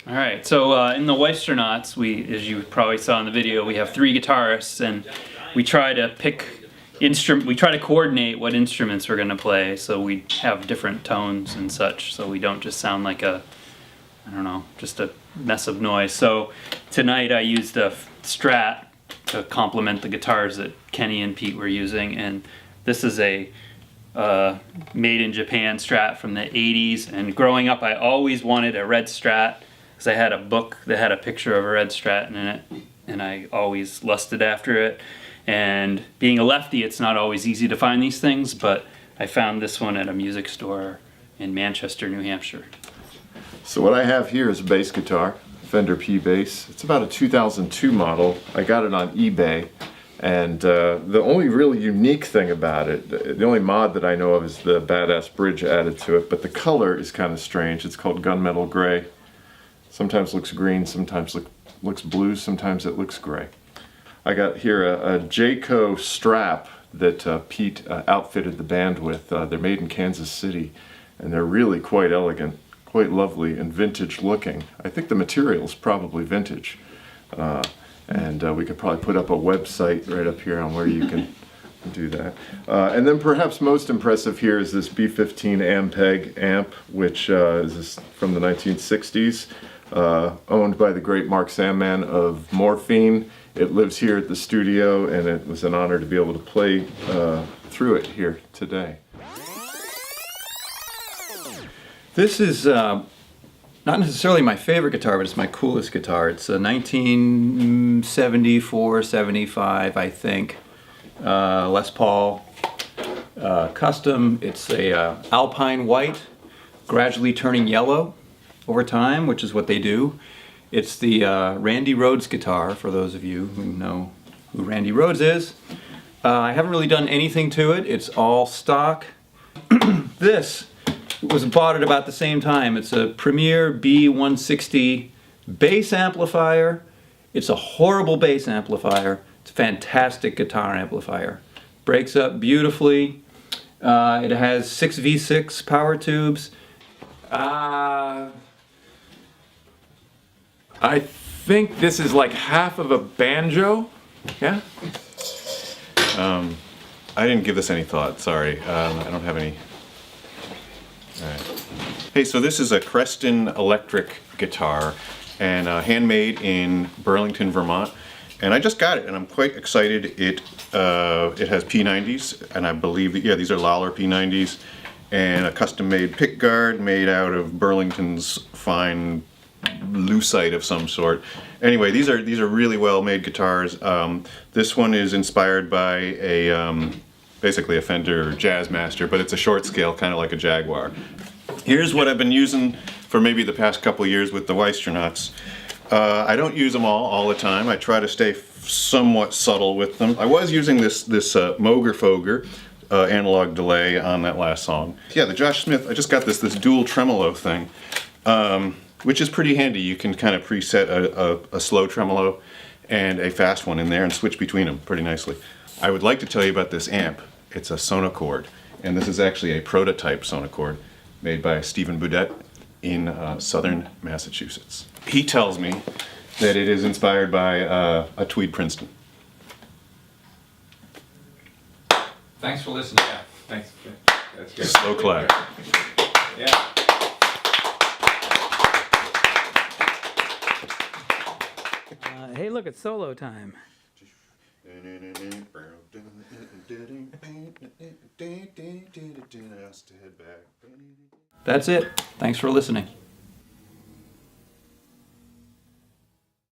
All right, so in the Weisstronauts, as you probably saw in the video, we have 3 guitarists, and we try to coordinate what instruments we're going to play, so we have different tones and such, so we don't just sound like just a mess of noise. So tonight I used a Strat to complement the guitars that Kenny and Pete were using, and this is a made in Japan Strat from the 80s, and growing up I always wanted a red Strat because I had a book that had a picture of a red Strat in it, and I always lusted after it. And being a lefty, it's not always easy to find these things, but I found this one at a music store in Manchester, New Hampshire. So what I have here is a bass guitar, Fender P bass. It's about a 2002 model. I got it on eBay, and the only really unique thing about it, the only mod that I know of, is the badass bridge added to it, but the color is kind of strange. It's called gunmetal gray. Sometimes looks green, sometimes looks blue, sometimes it looks gray. I got here a Jayco strap that Pete outfitted the band with. They're made in Kansas City, and they're really quite elegant, quite lovely, and vintage looking. I think the material is probably vintage. And we could probably put up a website right up here on where you can do that. And then perhaps most impressive here is this B15 Ampeg amp, which is from the 1960s, owned by the great Mark Sandman of Morphine. It lives here at the studio, and it was an honor to be able to play through it here today. This is not necessarily my favorite guitar, but it's my coolest guitar. It's a 1974, 75, I think, Les Paul custom. It's a Alpine white, gradually turning yellow over time, which is what they do. It's the Randy Rhoads guitar, for those of you who know who Randy Rhoads is. I haven't really done anything to it. It's all stock. This was bought at about the same time. It's a Premier B160 bass amplifier. It's a horrible bass amplifier. It's a fantastic guitar amplifier. Breaks up beautifully. It has 6 V6 power tubes. I think this is like half of a banjo. Yeah? I didn't give this any thought, sorry. I don't have any. All right. Hey, so this is a Creston electric guitar, and handmade in Burlington, Vermont. And I just got it, and I'm quite excited. It has P90s, and I believe that, yeah, these are Lafler P90s, and a custom-made pick guard made out of Burlington's fine lucite of some sort. Anyway, these are really well-made guitars. This one is inspired by a basically a Fender Jazzmaster, but it's a short scale, kind of like a Jaguar. Here's what I've been using for maybe the past couple of years with the Weisstronauts. I don't use them all the time. I try to stay somewhat subtle with them. I was using this Moger Foger analog delay on that last song. Yeah, the Josh Smith, I just got this dual tremolo thing, which is pretty handy. You can kind of preset a slow tremolo and a fast one in there and switch between them pretty nicely. I would like to tell you about this amp. It's a Sonochord, and this is actually a prototype Sonochord made by Stephen Boudet in southern Massachusetts. He tells me that it is inspired by a Tweed Princeton. Thanks for listening. Yeah, thanks. That's good. Slow clap. Yeah. Hey, look, it's solo time. That's it. Thanks for listening.